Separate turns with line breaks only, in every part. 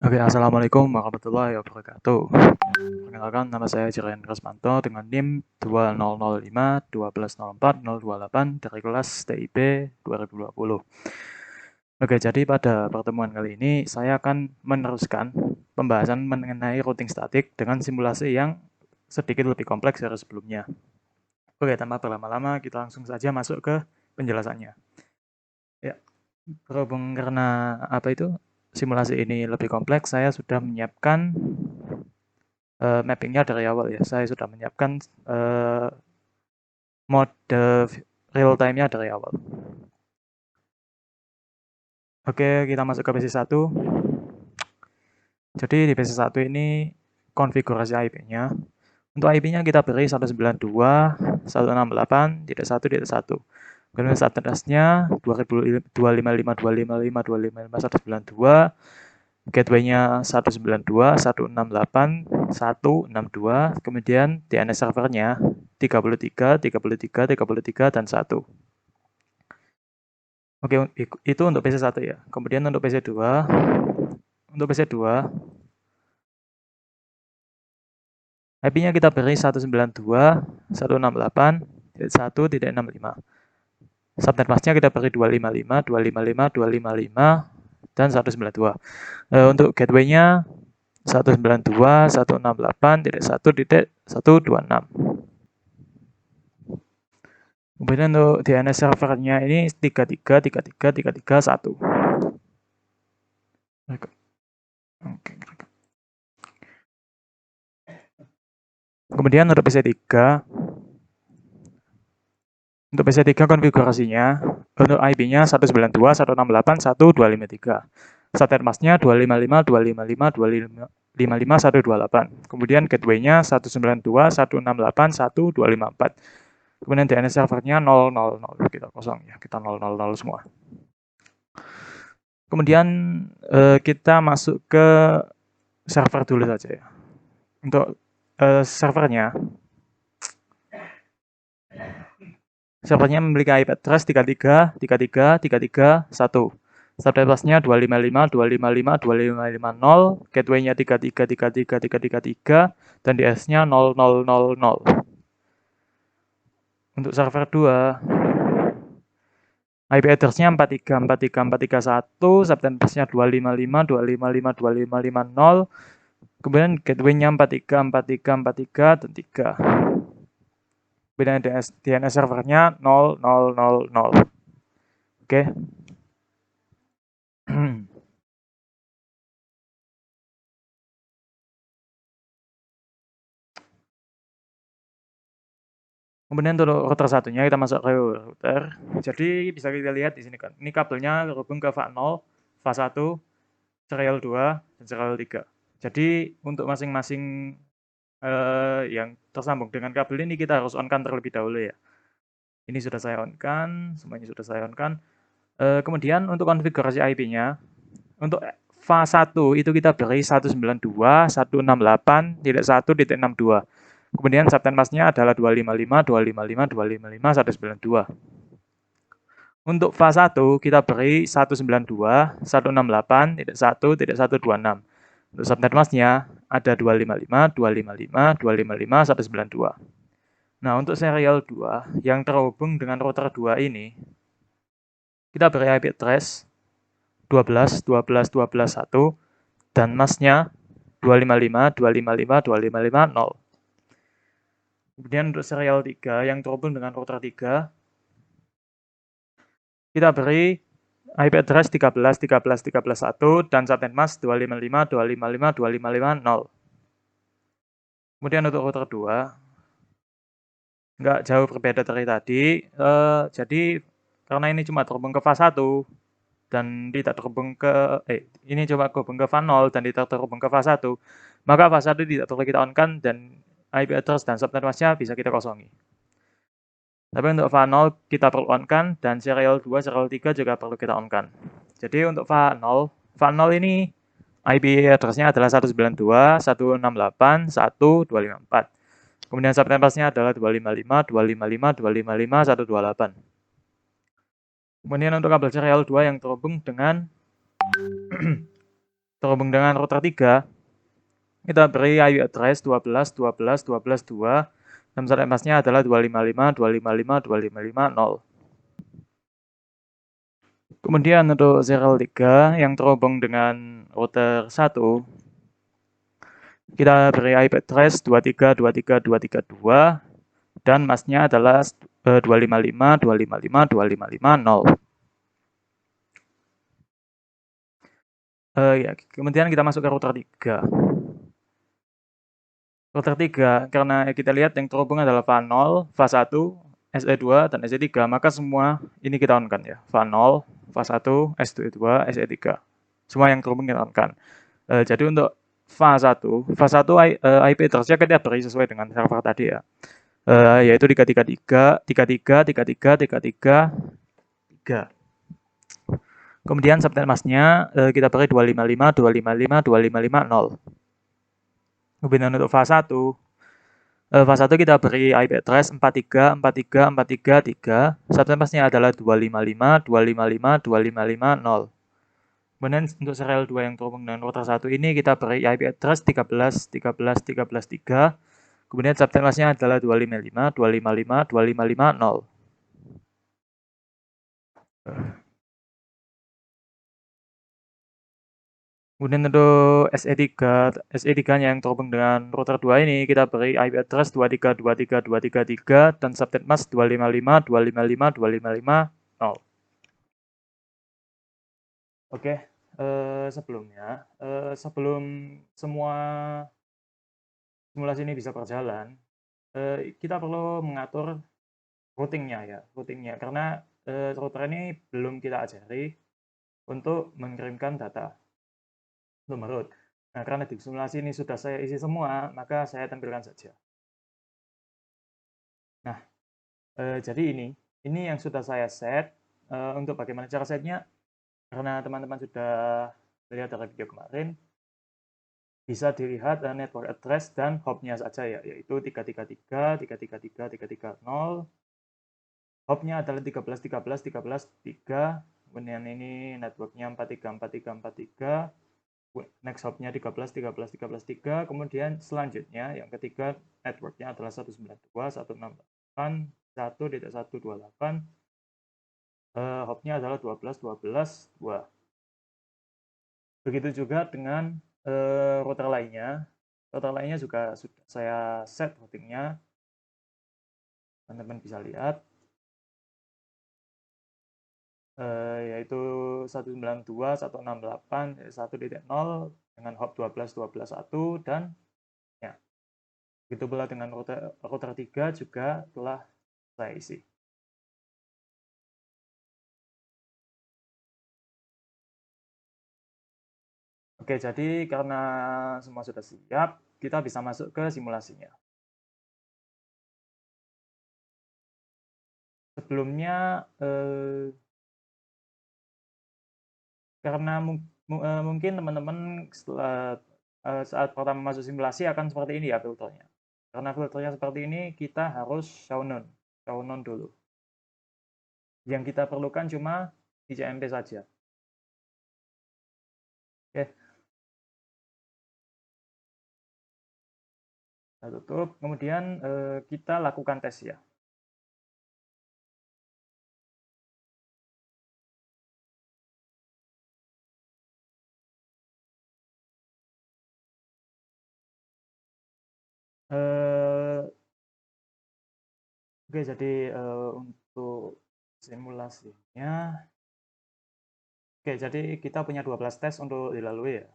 Oke, assalamualaikum warahmatullahi wabarakatuh. Perkenalkan, nama saya Jirayan Rasmanto dengan NIM 2005-1204-028 dari kelas TIP 2020. Oke, jadi pada pertemuan kali ini saya akan meneruskan pembahasan mengenai routing statik dengan simulasi yang sedikit lebih kompleks dari sebelumnya. Oke, tanpa berlama-lama kita langsung saja masuk ke penjelasannya. Ya, berhubung karena simulasi ini lebih kompleks, saya sudah menyiapkan mappingnya dari awal ya. Saya sudah menyiapkan mode real time-nya dari awal. Oke, kita masuk ke PC1. Jadi di PC1 ini konfigurasi IP-nya. Untuk IP-nya kita beri 192.168.1.1. Kemudian address-nya 255.255.255.192. Gateway-nya 192.168.162. Kemudian DNS servernya 33, 33, 33, dan 1. Oke, itu untuk PC1 ya. Kemudian untuk PC2, IP-nya kita beri 192.168.1.65. Subnet masknya kita beri 255, 255, 255, dan 192. Untuk gateway-nya 192.168.1.126. Kemudian untuk DNS servernya ini 33.33.33.1. Kemudian untuk PC3 konfigurasinya untuk IP-nya 192.168.1.253. Subnet masknya 255, 255, 255, 128. Kemudian gateway-nya 192.168.1.254. Kemudian DNS servernya 000, kita kosong ya, kita 000 semua. Kemudian kita masuk ke server dulu saja ya. Untuk servernya memiliki IP address 33.33.33.1. Subnet masknya 255, 255, 2550, gateway-nya 33.33.33.33, dan DS-nya 0000. Untuk server 2, IP address-nya 43.43.43.1, subnet masknya 255, 255, 2550, kemudian gateway-nya 43.43.43 dan 3. Kemudian DNS servernya 0000. Oke. Kemudian untuk router satunya kita masuk ke router. Jadi bisa kita lihat di sini kan. Ini kabelnya terhubung ke VA0, VA1, serial 2, dan serial 3. Jadi untuk masing-masing yang tersambung dengan kabel ini kita harus on-kan terlebih dahulu ya. Ini sudah saya on-kan, semuanya sudah saya on-kan. Kemudian untuk konfigurasi IP-nya, untuk VA1 itu kita beri 192.168.1.62. Kemudian subnet masknya adalah 255, 255, 255, 192. Untuk VA1 kita beri 192.168.1.126. Untuk subnet masknya ada 255, 255, 255, 192. Nah, untuk serial 2 yang terhubung dengan router 2 ini, kita beri IP address 12, 12, 12, 1, dan masknya 255, 255, 2550. Kemudian untuk serial 3 yang terhubung dengan router 3, kita beri IP address 13, 13, 13, 1, dan subnet mask 255, 255, 2550. Kemudian untuk router 2, nggak jauh berbeda dari tadi, jadi karena ini cuma terhubung ke VA1 dan tidak terhubung ke ini cuma terhubung ke VA0 dan tidak terhubung ke VA1, maka VA1 tidak perlu kita on-kan dan IP address dan subnet masknya bisa kita kosongi. Tapi untuk VA0 kita perlu on-kan dan serial 2, serial 3 juga perlu kita on-kan. Jadi untuk VA0 ini IP address-nya adalah 192.168.1.254. Kemudian subnet masknya adalah 255, 255, 255, 128. Kemudian untuk kabel serial 2 yang terhubung dengan terhubung dengan router 3, kita beri IP address 12.12.12.2, dan subnet masknya adalah 255.255.255.0. Kemudian untuk serial 3 yang terhubung dengan router 1, kita beri IP address 23.23.232, dan masknya adalah 255.255.255.0. Ya, kemudian kita masuk ke router 3. Router 3, karena kita lihat yang terhubung adalah VAN0, VAN1, SE2, dan SE3, maka semua ini kita on-kan ya. VAN0, VAN1, SE2, SE3. Semua yang terhubung kita on-kan. Jadi untuk VAN1 IP address-nya kita beri sesuai dengan server tadi ya. Yaitu 333, 33, 33, 33, 3. Kemudian subnet masknya kita beri 255.255.255.0. Kemudian untuk fase 1, fase 1 kita beri IP address 43.43.43.3. Subnet masknya adalah 255.255.255.0. Kemudian untuk serial 2 yang terhubung dengan router 1 ini kita beri IP address 13.13.13.3. Kemudian subnet masknya adalah 255.255.255.0. Kemudian untuk SE3-nya yang terhubung dengan router 2 ini kita beri IP address 23.23.233 dan subnet mask 255.255.255.0. Oke, sebelumnya, sebelum semua simulasi ini bisa berjalan, kita perlu mengatur routingnya karena router ini belum kita ajari untuk mengirimkan data. Belum root. Nah, karena di simulasi ini sudah saya isi semua, maka saya tampilkan saja. Nah, jadi ini yang sudah saya set. Untuk bagaimana cara setnya, karena teman-teman sudah lihat dari video kemarin, bisa dilihat network address dan hopnya saja ya, yaitu 333, 333, 330. Hopnya adalah 13, 13, 13, 3. Kemudian ini networknya 43, 43, 43. Next hopnya 13, 13, 13, 3. Kemudian selanjutnya yang ketiga networknya adalah 192, 168, 1.128. Hopnya adalah 12, 12, 2. Begitu juga dengan router lainnya. Router lainnya juga sudah saya set routingnya. Teman-teman bisa lihat. Yaitu 192, 168, 1.0 dengan hop 12, 12, 1 dan ya. Begitu pula dengan router 3 juga telah saya isi. Oke, jadi karena semua sudah siap, kita bisa masuk ke simulasinya. Sebelumnya, karena mungkin teman-teman setelah saat pertama masuk simulasi akan seperti ini ya filternya. Karena filternya seperti ini, kita harus show none dulu. Yang kita perlukan cuma ICMP saja. Oke. Kita tutup, kemudian kita lakukan tes ya. Oke, jadi untuk simulasinya, oke, jadi kita punya 12 tes untuk dilalui ya.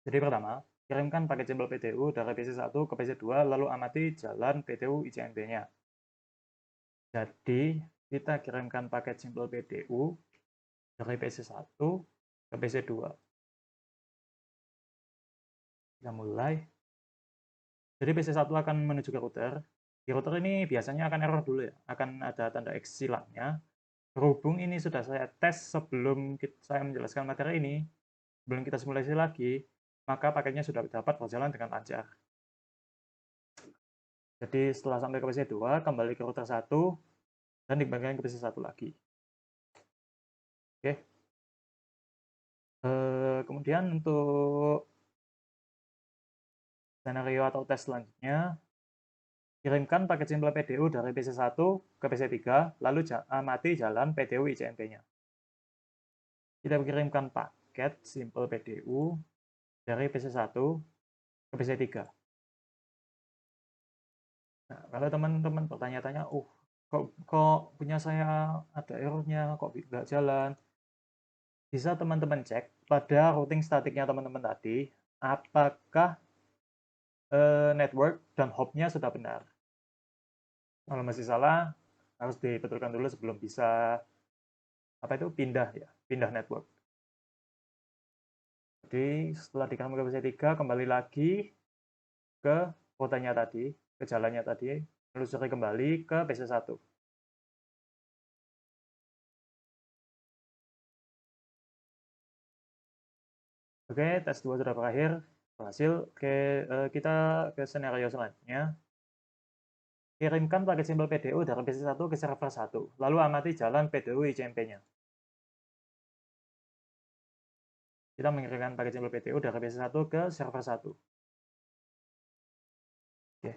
Jadi pertama, kirimkan paket sampel PTU dari PC1 ke PC2, lalu amati jalan PTU ICMP-nya. Jadi, kita kirimkan paket sampel PTU dari PC1 ke PC2. Kita mulai. Jadi PC1 akan menuju ke router. Di router ini biasanya akan error dulu ya, akan ada tanda X silangnya. Berhubung ini sudah saya tes sebelum saya menjelaskan materi ini, sebelum kita simulasi lagi, maka paketnya sudah dapat berjalan dengan lancar. Jadi setelah sampai ke PC2, kembali ke router 1, dan dikembalikan ke PC1 lagi. Oke. Kemudian untuk skenario atau tes selanjutnya, kirimkan paket simpel PDU dari PC1 ke PC3, lalu amati jalan PDU ICMP-nya. Kita kirimkan paket simpel PDU dari PC1 ke PC3. Nah, kalau teman-teman bertanya-tanya, kok punya saya ada error-nya, kok nggak jalan? Bisa teman-teman cek pada routing statiknya teman-teman tadi, apakah network dan hop-nya sudah benar. Kalau masih salah, harus dibetulkan dulu sebelum bisa pindah network. Jadi setelah dikirim ke PC3, kembali lagi ke rutenya tadi, ke jalannya tadi, telusuri kembali ke PC1. Oke, tes 2 sudah berakhir, berhasil. Oke, kita ke skenario selanjutnya. Kirimkan paket simpel PDU dari PC1 ke server 1, lalu amati jalan PDU ICMP-nya. Kita mengirimkan paket simpel PDU dari PC1 ke server 1. Oke.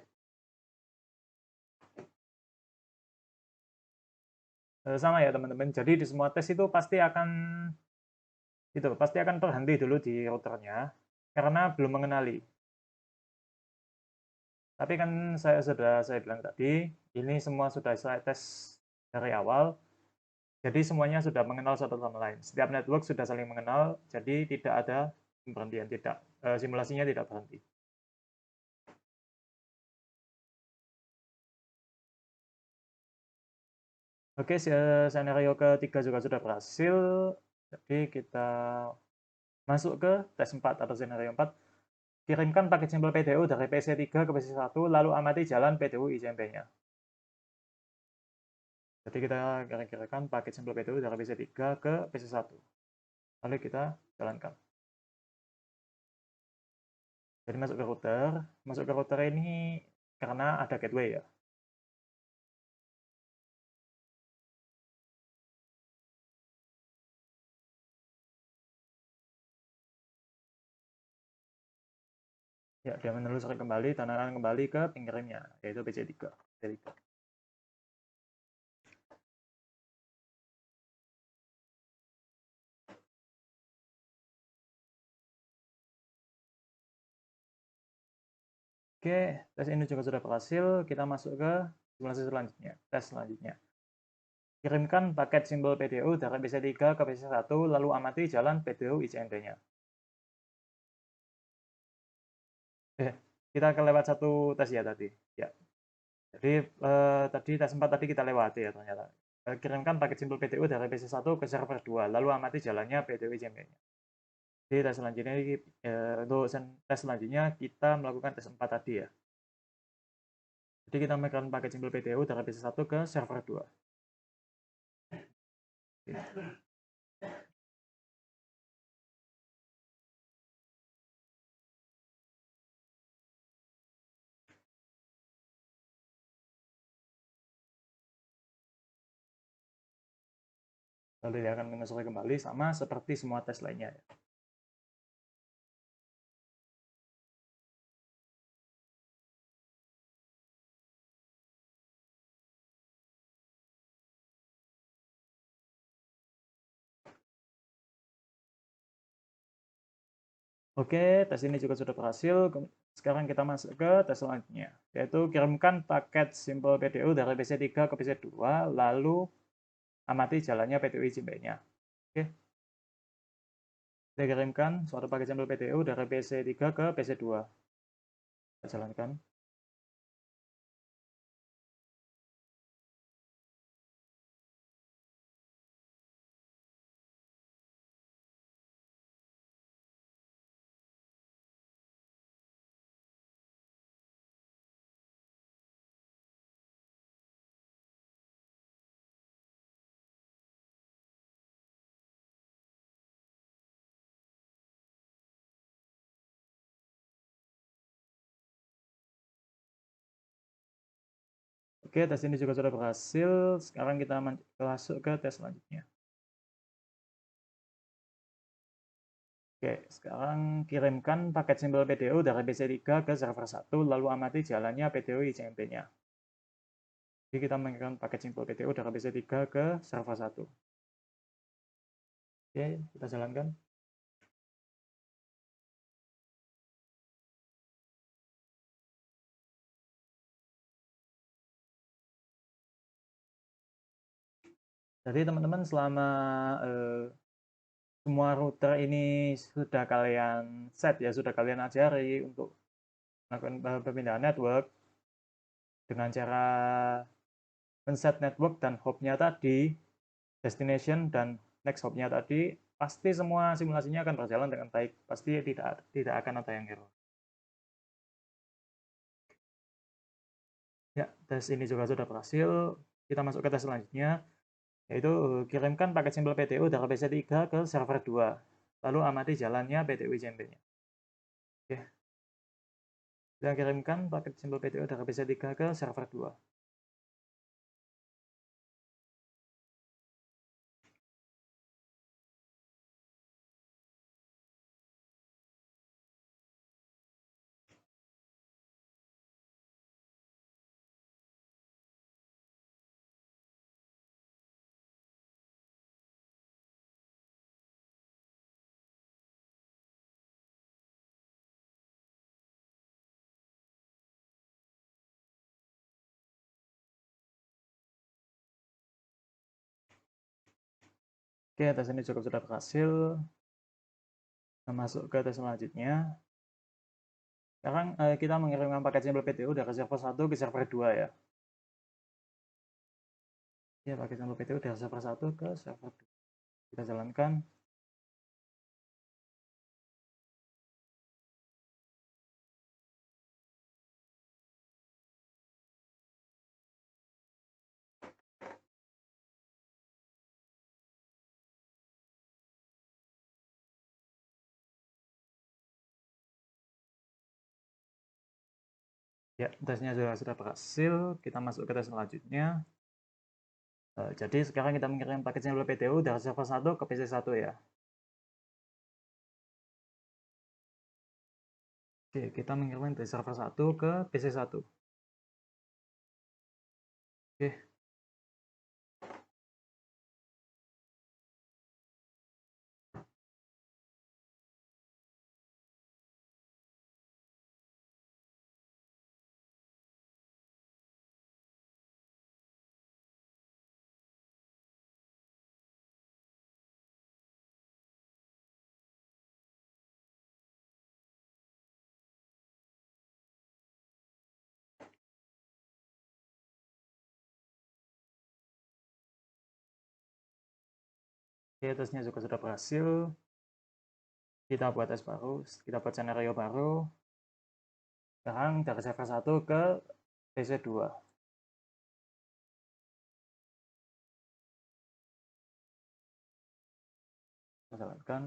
Sama ya teman-teman, jadi di semua tes itu pasti akan terhenti dulu di routernya karena belum mengenali. Tapi kan saya bilang tadi, ini semua sudah saya tes dari awal, jadi semuanya sudah mengenal satu sama lain. Setiap network sudah saling mengenal, jadi tidak ada pemberhentian, simulasinya tidak berhenti. Oke, skenario ketiga juga sudah berhasil. Jadi kita masuk ke tes 4 atau skenario 4. Kirimkan paket simpel PDU dari PC3 ke PC1, lalu amati jalan PDU ICMP-nya. Jadi kita kira-kirakan paket simpel PDU dari PC3 ke PC1. Lalu kita jalankan. Jadi masuk ke router ini karena ada gateway ya. Ya, dia menelusuri kembali, tandakan kembali ke pengirimnya, yaitu PC3. Oke, tes ini juga sudah berhasil. Kita masuk ke simulasi selanjutnya, tes selanjutnya. Kirimkan paket simbol PDU dari PC3 ke PC1, lalu amati jalan PDU ICMP-nya. Kita kelewat satu tes ya tadi. Ya. Jadi tadi tes 4 tadi kita lewati ya ternyata. Kirimkan paket simbol PDU dari PC1 ke server 2, lalu amati jalannya PDU ICMP-nya. Jadi tes selanjutnya untuk tes selanjutnya kita melakukan tes 4 tadi ya. Jadi kita melakukan paket simbol PDU dari PC1 ke server 2. Lalu dia akan menyesuaikan kembali sama seperti semua tes lainnya. Oke, tes ini juga sudah berhasil. Sekarang kita masuk ke tes selanjutnya, yaitu kirimkan paket simpel PDU dari PC3 ke PC2, lalu amati jalannya PDU ICMP-nya. Oke, saya kirimkan suatu paket sampel PDU dari PC3 ke PC2. Kita jalankan. Oke, tes ini juga sudah berhasil. Sekarang kita masuk ke tes selanjutnya. Oke, sekarang kirimkan paket simpel PDU dari PC3 ke server 1, lalu amati jalannya PDU ICMP-nya. Jadi kita mengirimkan paket simpel PDU dari PC3 ke server 1. Oke, kita jalankan. Jadi teman-teman selama semua router ini sudah kalian set ya, sudah kalian ajari untuk melakukan pemindahan network dengan cara men-set network dan hop-nya tadi, destination dan next hop-nya tadi, pasti semua simulasinya akan berjalan dengan baik. Pasti tidak akan ada yang error. Ya, tes ini juga sudah berhasil. Kita masuk ke tes selanjutnya, yaitu kirimkan paket simpel PTU dari PC3 ke server 2. Lalu amati jalannya PTU ICMP-nya. Oke. Kita kirimkan paket simpel PTU dari PC3 ke server 2. Oke, tes ini cukup sudah berhasil. Kita masuk ke tes selanjutnya. Sekarang kita mengirimkan paket simpel PTU dari server 1 ke server 2 ya. Ya, paket simpel PTU dari server 1 ke server 2. Kita jalankan. Ya, tesnya sudah berhasil. Kita masuk ke tes selanjutnya. Jadi sekarang kita mengirim paket simpel PTU dari server 1 ke PC 1 ya. Oke, kita mengirim dari server 1 ke PC 1. Oke, oke, tesnya juga sudah berhasil. Kita buat tes baru, kita buat skenario baru. Sekarang dari server 1 ke PC 2. Kita jalankan.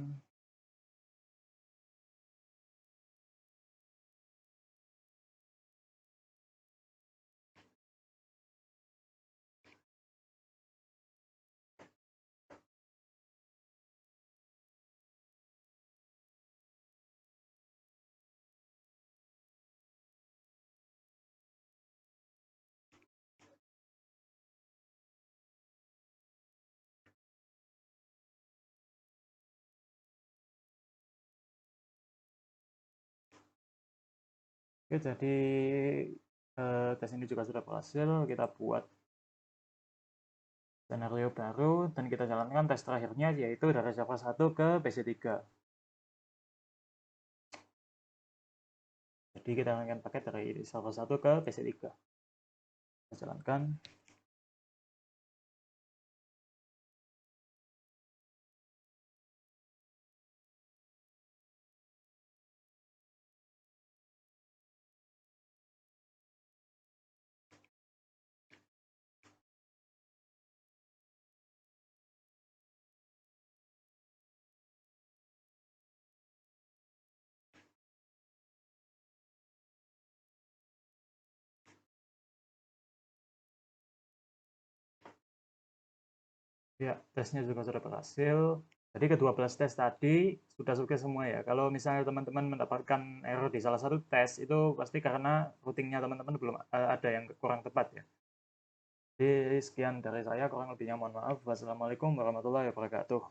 Oke, jadi tes ini juga sudah berhasil. Kita buat skenario baru dan kita jalankan tes terakhirnya, yaitu dari server 1 ke PC3. Jadi kita akan paket dari server 1 ke PC3. Kita jalankan. Ya, tesnya juga sudah berhasil. Jadi kedua belas tes tadi sudah sukses semua ya. Kalau misalnya teman-teman mendapatkan error di salah satu tes, itu pasti karena routingnya teman-teman belum ada yang kurang tepat ya. Jadi sekian dari saya, kurang lebihnya mohon maaf. Wassalamualaikum warahmatullahi wabarakatuh.